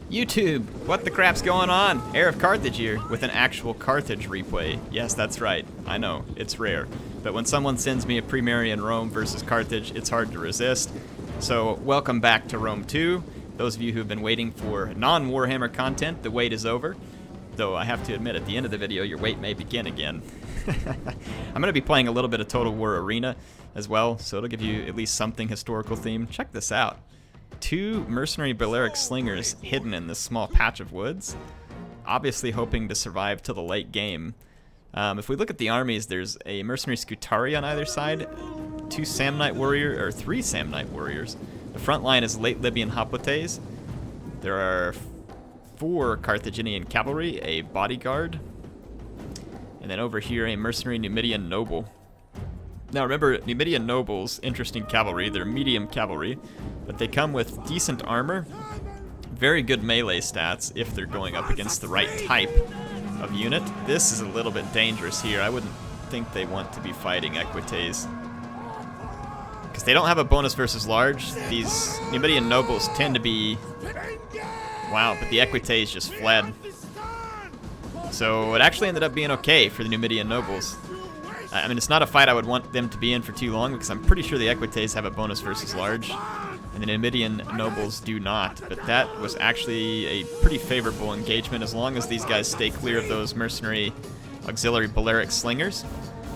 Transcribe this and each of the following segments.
YouTube, what the crap's going on? HeirofCarthage here with an actual Carthage replay. Yes, that's right. I know, it's rare. But when someone sends me a Pre-Marian Rome versus Carthage, it's hard to resist. So welcome back to Rome 2. Those of you who've been waiting for non-Warhammer content, the wait is over. Though I have to admit, at the end of the video, your wait may begin again. I'm going to be playing a little bit of Total War Arena as well, so it'll give you at least something historical themed. Check this out. 2 mercenary Balearic slingers hidden in this small patch of woods, obviously hoping to survive till the late game. If we look at the armies, there's a mercenary Scutari on either side, 3 Samnite warriors. The front line is late Libyan Hoplites. There are 4 Carthaginian cavalry, a bodyguard, and then over here a mercenary Numidian noble. Now remember, Numidian nobles, interesting cavalry, they're medium cavalry, but they come with decent armor, very good melee stats if they're going up against the right type of unit. This is a little bit dangerous here. I wouldn't think they want to be fighting Equites, because they don't have a bonus versus large. These Numidian nobles tend to be... Wow, but the Equites just fled. So it actually ended up being okay for the Numidian nobles. I mean, it's not a fight I would want them to be in for too long, because I'm pretty sure the Equites have a bonus versus large, and the Numidian nobles do not. But that was actually a pretty favorable engagement, as long as these guys stay clear of those mercenary auxiliary Balearic slingers.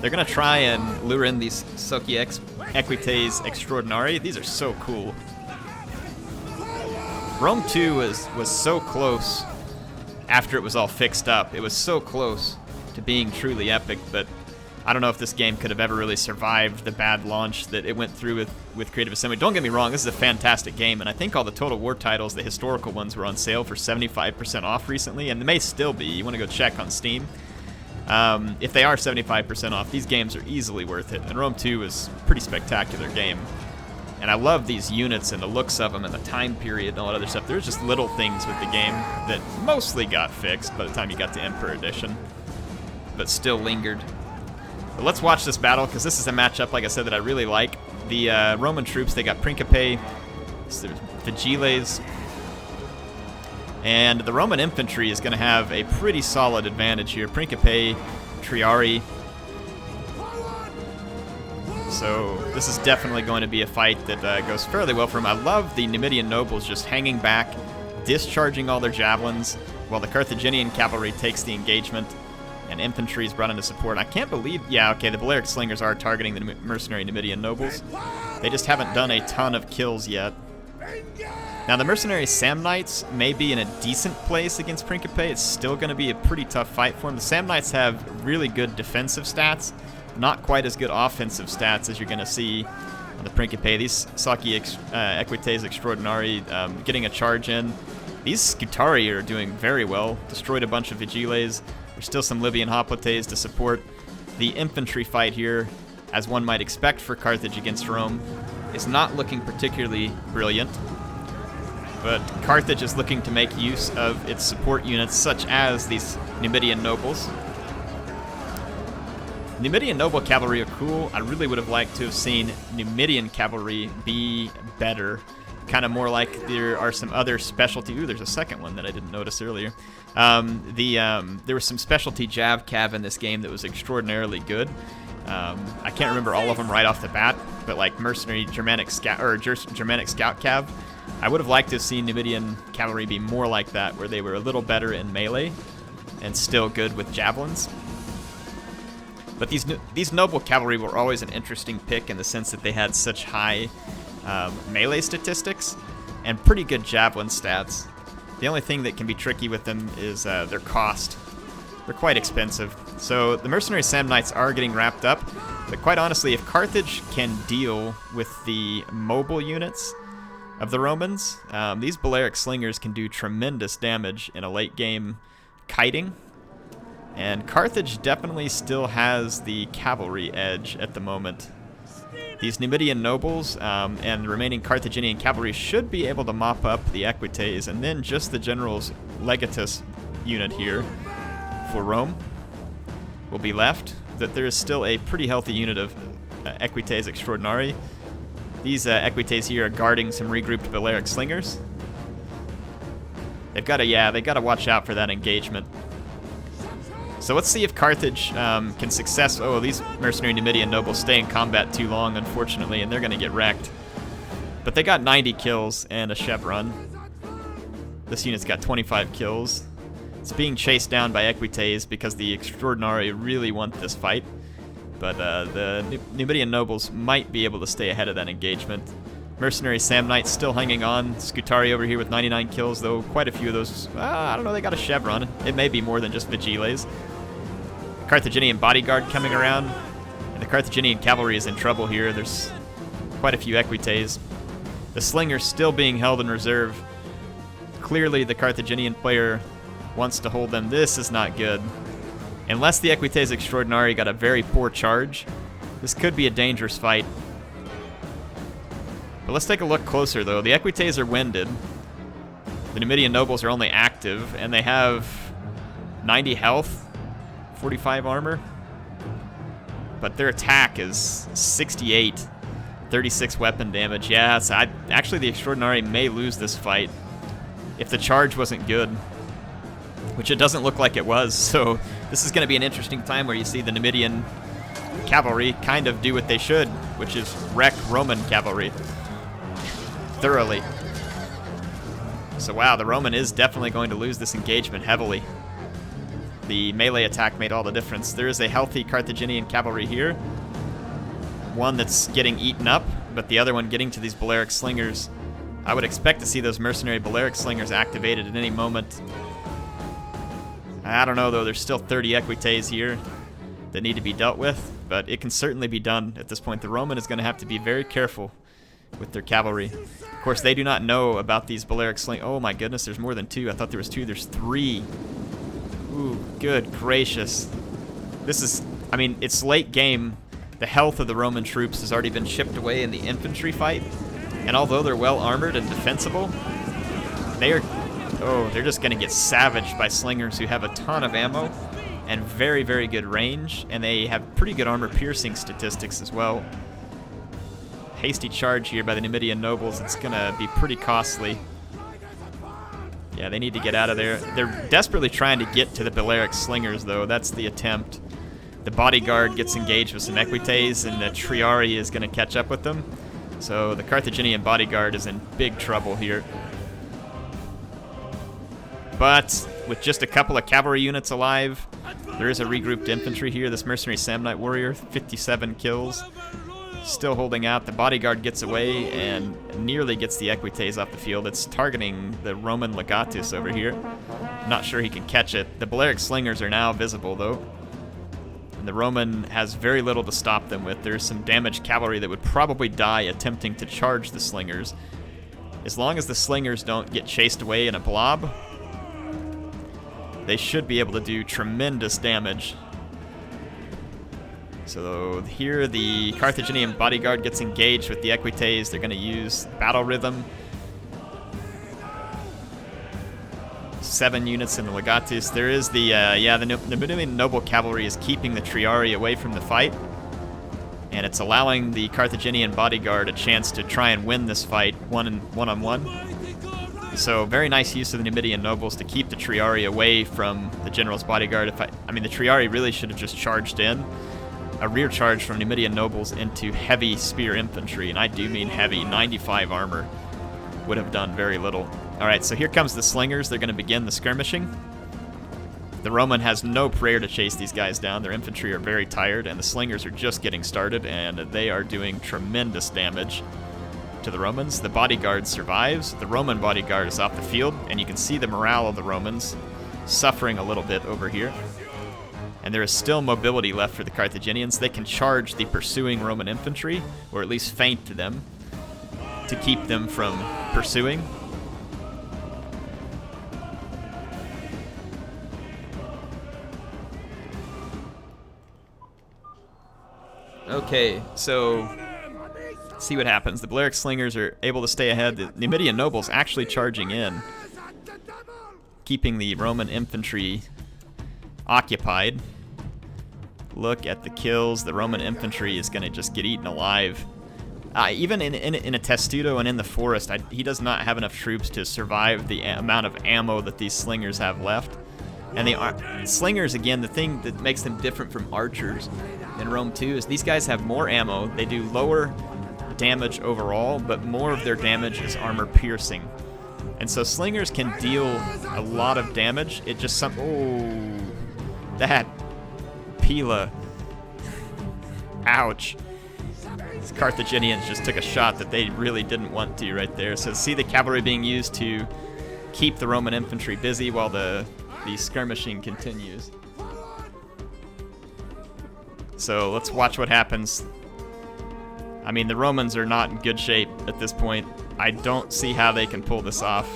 They're going to try and lure in these Soki Equites Extraordinari. These are so cool. Rome 2 was so close after it was all fixed up. It was so close to being truly epic, but I don't know if this game could have ever really survived the bad launch that it went through with Creative Assembly. Don't get me wrong, this is a fantastic game, and I think all the Total War titles, the historical ones, were on sale for 75% off recently, and they may still be. You want to go check on Steam. If they are 75% off, these games are easily worth it, and Rome 2 is a pretty spectacular game. And I love these units and the looks of them and the time period and all that other stuff. There's just little things with the game that mostly got fixed by the time you got to Emperor Edition, but still lingered. But let's watch this battle, because this is a matchup, like I said, that I really like. The Roman troops, they got Principe, Vigiles, and the Roman infantry is going to have a pretty solid advantage here. Principe, Triari. So this is definitely going to be a fight that goes fairly well for him. I love the Numidian nobles just hanging back, discharging all their javelins, while the Carthaginian cavalry takes the engagement, and infantry is brought into support. I can't believe... Yeah, okay, the Balearic slingers are targeting the mercenary Numidian nobles. They just haven't done a ton of kills yet. Now, the mercenary Samnites may be in a decent place against Principe. It's still going to be a pretty tough fight for them. The Samnites have really good defensive stats, not quite as good offensive stats as you're going to see on the Principe. These Soki Equites Extraordinari getting a charge in. These Scutari are doing very well. Destroyed a bunch of Vigiles. There's still some Libyan Hoplites to support. The infantry fight here, as one might expect for Carthage against Rome, is not looking particularly brilliant. But Carthage is looking to make use of its support units, such as these Numidian nobles. Numidian noble cavalry are cool. I really would have liked to have seen Numidian cavalry be better. Kind of more like there are some other specialty... Ooh, there's a second one that I didn't notice earlier. There was some specialty Jav Cav in this game that was extraordinarily good. I can't remember all of them right off the bat, but like mercenary Germanic Scout Cav, I would have liked to have seen Numidian cavalry be more like that, where they were a little better in melee and still good with javelins. But these noble cavalry were always an interesting pick in the sense that they had such high melee statistics and pretty good javelin stats. The only thing that can be tricky with them is their cost. They're quite expensive. So the mercenary Samnites are getting wrapped up, but quite honestly, if Carthage can deal with the mobile units of the Romans, these Balearic slingers can do tremendous damage in a late game kiting. And Carthage definitely still has the cavalry edge at the moment. These Numidian nobles and the remaining Carthaginian cavalry should be able to mop up the Equites, and then just the general's legatus unit here for Rome will be left. That there is still a pretty healthy unit of Equites Extraordinari. These Equites here are guarding some regrouped Balearic slingers. They've got to, yeah, they got to watch out for that engagement. So let's see if Carthage can success. Oh, these mercenary Numidian nobles stay in combat too long, unfortunately, and they're going to get wrecked. But they got 90 kills and a chevron. This unit's got 25 kills. It's being chased down by Equites because the Extraordinari really want this fight. But the Numidian nobles might be able to stay ahead of that engagement. Mercenary Samnites still hanging on. Scutari over here with 99 kills, though quite a few of those, I don't know, they got a chevron. It may be more than just Vigiles. Carthaginian bodyguard coming around. And the Carthaginian cavalry is in trouble here. There's quite a few Equites. The Slinger's still being held in reserve. Clearly the Carthaginian player wants to hold them. This is not good. Unless the Equites Extraordinari got a very poor charge, this could be a dangerous fight. But let's take a look closer, though. The Equites are winded. The Numidian nobles are only active, and they have 90 health, 45 armor. But their attack is 68, 36 weapon damage. Yeah, so actually the Extraordinari may lose this fight if the charge wasn't good, which it doesn't look like it was. So this is going to be an interesting time where you see the Numidian cavalry kind of do what they should, which is wreck Roman cavalry thoroughly. So wow, the Roman is definitely going to lose this engagement heavily. The melee attack made all the difference. There is a healthy Carthaginian cavalry here. One that's getting eaten up, but the other one getting to these Balearic slingers. I would expect to see those mercenary Balearic slingers activated at any moment. I don't know, though. There's still 30 Equites here that need to be dealt with, but it can certainly be done at this point. The Roman is going to have to be very careful with their cavalry. Of course, they do not know about these Balearic slingers. Oh my goodness, there's more than 2. I thought there was 2. There's 3. Ooh, good gracious. This is, I mean, it's late game. The health of the Roman troops has already been chipped away in the infantry fight. And although they're well armored and defensible, they're just going to get savaged by slingers who have a ton of ammo and very, very good range. And they have pretty good armor piercing statistics as well. Hasty charge here by the Numidian nobles. It's going to be pretty costly. Yeah, they need to get out of there. They're desperately trying to get to the Balearic slingers, though. That's the attempt. The bodyguard gets engaged with some Equites, and the Triari is going to catch up with them. So the Carthaginian bodyguard is in big trouble here. But with just a couple of cavalry units alive, there is a regrouped infantry here. This mercenary Samnite warrior, 57 kills. Still holding out. The bodyguard gets away and nearly gets the Equites off the field. It's targeting the Roman legatus over here. Not sure he can catch it. The Balearic slingers are now visible, though. And the Roman has very little to stop them with. There's some damaged cavalry that would probably die attempting to charge the slingers. As long as the slingers don't get chased away in a blob, they should be able to do tremendous damage. So here the Carthaginian bodyguard gets engaged with the Equites. They're going to use battle rhythm. 7 units in the legatus. There is the Numidian noble cavalry is keeping the Triari away from the fight, and it's allowing the Carthaginian bodyguard a chance to try and win this fight one-on-one. So very nice use of the Numidian nobles to keep the Triari away from the general's bodyguard. I mean, the Triari really should have just charged in. A rear charge from Numidian nobles into heavy spear infantry, and I do mean heavy. 95 armor would have done very little. Alright, so here comes the slingers. They're going to begin the skirmishing. The Roman has no prayer to chase these guys down. Their infantry are very tired, and the slingers are just getting started, and they are doing tremendous damage to the Romans. The bodyguard survives. The Roman bodyguard is off the field, and you can see the morale of the Romans suffering a little bit over here. And there is still mobility left for the Carthaginians. They can charge the pursuing Roman infantry, or at least feint to them, to keep them from pursuing. Okay, so see what happens. The Balearic slingers are able to stay ahead. The Numidian nobles actually charging in, keeping the Roman infantry occupied. Look at the kills. The Roman infantry is going to just get eaten alive. Even in a testudo and in the forest, he does not have enough troops to survive the amount of ammo that these slingers have left. And the slingers, again, the thing that makes them different from archers in Rome 2 is these guys have more ammo. They do lower damage overall, but more of their damage is armor piercing. And so slingers can deal a lot of damage. It just oh, that Pila. Ouch. These Carthaginians just took a shot that they really didn't want to right there. So see the cavalry being used to keep the Roman infantry busy while the skirmishing continues. So let's watch what happens. I mean, the Romans are not in good shape at this point. I don't see how they can pull this off.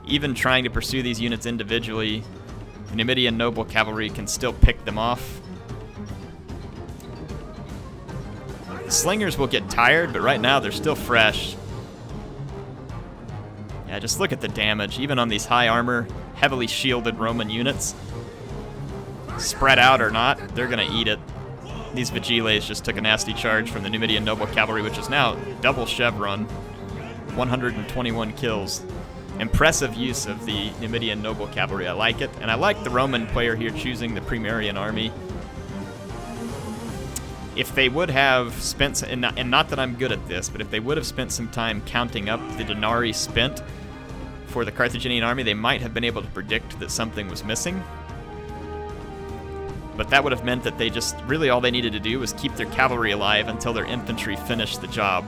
Even trying to pursue these units individually, the Numidian noble cavalry can still pick them off. The slingers will get tired, but right now they're still fresh. Yeah, just look at the damage, even on these high armor, heavily shielded Roman units. Spread out or not, they're gonna eat it. These Vigiles just took a nasty charge from the Numidian noble cavalry, which is now double chevron. 121 kills. Impressive use of the Numidian noble cavalry. I like it, and I like the Roman player here choosing the Pre-Marian army. If they would have spent, and not that I'm good at this, but if they would have spent some time counting up the denarii spent for the Carthaginian army, they might have been able to predict that something was missing. But that would have meant that they just, really all they needed to do was keep their cavalry alive until their infantry finished the job.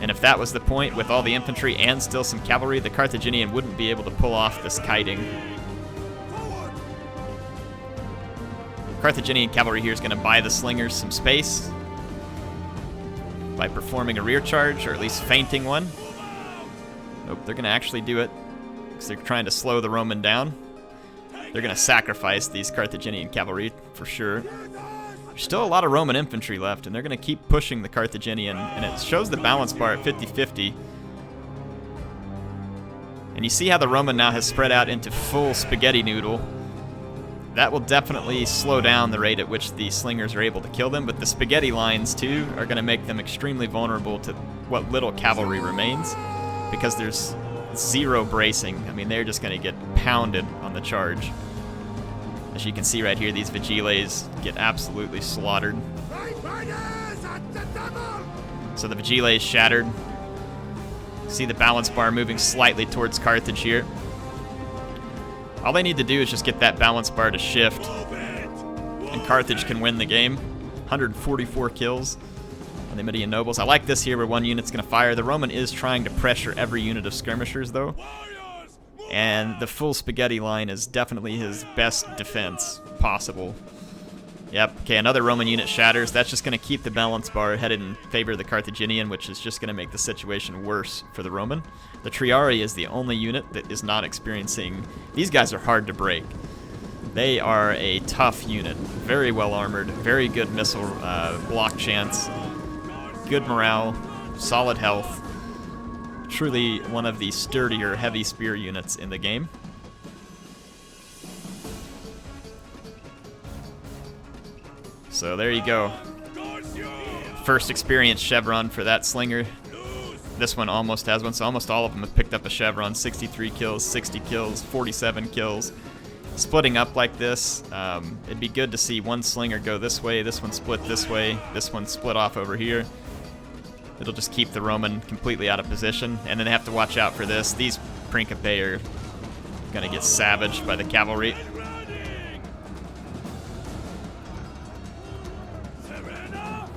And if that was the point, with all the infantry and still some cavalry, the Carthaginian wouldn't be able to pull off this kiting. Carthaginian cavalry here is going to buy the slingers some space by performing a rear charge, or at least feinting one. Nope, they're going to actually do it because they're trying to slow the Roman down. They're going to sacrifice these Carthaginian cavalry for sure. There's still a lot of Roman infantry left, and they're going to keep pushing the Carthaginian, and it shows the balance bar at 50-50. And you see how the Roman now has spread out into full spaghetti noodle. That will definitely slow down the rate at which the slingers are able to kill them, but the spaghetti lines, too, are going to make them extremely vulnerable to what little cavalry remains, because there's zero bracing. I mean, they're just going to get pounded on the charge. As you can see right here, these Vigiles get absolutely slaughtered. So the Vigiles shattered. See the balance bar moving slightly towards Carthage here. All they need to do is just get that balance bar to shift, and Carthage can win the game. 144 kills on the Numidian nobles. I like this here where one unit's going to fire. The Roman is trying to pressure every unit of skirmishers, though. And the full spaghetti line is definitely his best defense possible. Yep, okay, another Roman unit shatters. That's just going to keep the balance bar headed in favor of the Carthaginian, which is just going to make the situation worse for the Roman. The Triarii is the only unit that is not experiencing... These guys are hard to break. They are a tough unit. Very well armored, very good missile block chance, good morale, solid health. Truly one of the sturdier heavy spear units in the game. So there you go. First experience chevron for that slinger. This one almost has one, so almost all of them have picked up a chevron. 63 kills, 60 kills, 47 kills. Splitting up like this, it'd be good to see one slinger go this way, this one split this way, this one split off over here. It'll just keep the Roman completely out of position, and then they have to watch out for this. These Principe are going to get savaged by the cavalry.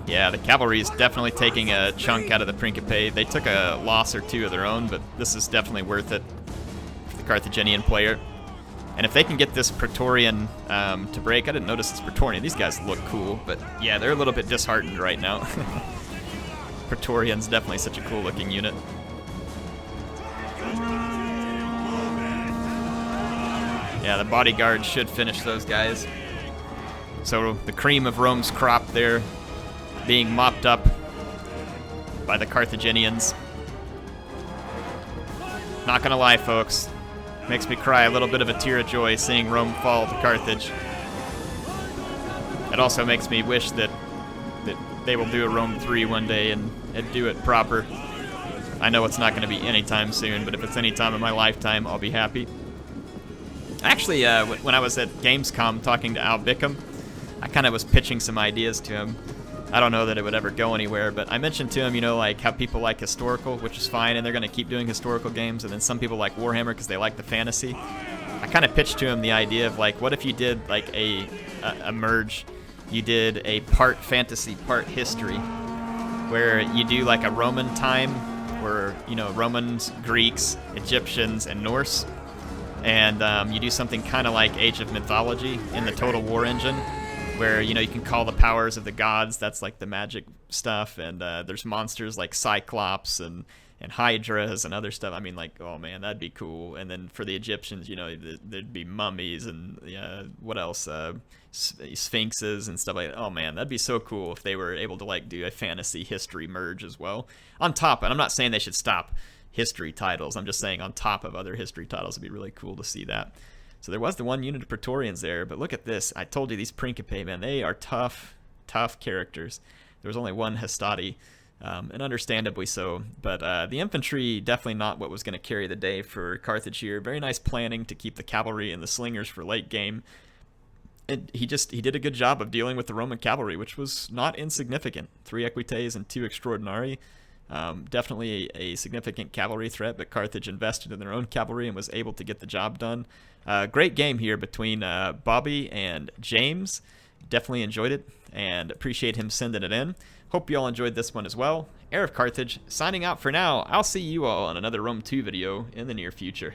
Yeah, the cavalry is definitely taking a chunk out of the Principe. They took a loss or two of their own, but this is definitely worth it for the Carthaginian player. And if they can get this Praetorian to break, I didn't notice this Praetorian. These guys look cool, but yeah, they're a little bit disheartened right now. Praetorian's definitely such a cool looking unit. Yeah, the bodyguard should finish those guys. So the cream of Rome's crop there being mopped up by the Carthaginians. Not gonna lie, folks. Makes me cry a little bit of a tear of joy seeing Rome fall to Carthage. It also makes me wish that they will do a Rome 3 one day and do it proper. I know it's not going to be anytime soon, but if it's any time in my lifetime, I'll be happy. Actually, when I was at Gamescom talking to Al Bickham, I kind of was pitching some ideas to him. I don't know that it would ever go anywhere, but I mentioned to him, you know, like how people like historical, which is fine, and they're going to keep doing historical games, and then some people like Warhammer because they like the fantasy. I kind of pitched to him the idea of, like, what if you did, like, a merge? You did a part fantasy, part history, where you do, like, a Roman time, where, you know, Romans, Greeks, Egyptians, and Norse, and you do something kind of like Age of Mythology in the Total War engine, where, you know, you can call the powers of the gods, that's like the magic stuff, and there's monsters like Cyclops and Hydras and other stuff. I mean, like, oh man, that'd be cool. And then for the Egyptians, you know, there'd be mummies and what else? Sphinxes and stuff like that. Oh man, that'd be so cool if they were able to, like, do a fantasy history merge as well. On top, and I'm not saying they should stop history titles, I'm just saying on top of other history titles, it'd be really cool to see that. So there was the one unit of Praetorians there, but look at this. I told you these Principe, man, they are tough characters. There was only one Hastati, and understandably so. But the infantry, definitely not what was going to carry the day for Carthage here. Very nice planning to keep the cavalry and the slingers for late game. And he did a good job of dealing with the Roman cavalry, which was not insignificant. 3 Equites and 2 Extraordinari. Definitely a significant cavalry threat, but Carthage invested in their own cavalry and was able to get the job done. Great game here between Bobby and James. Definitely enjoyed it and appreciate him sending it in. Hope you all enjoyed this one as well. HeirofCarthage signing out for now. I'll see you all on another Rome 2 video in the near future.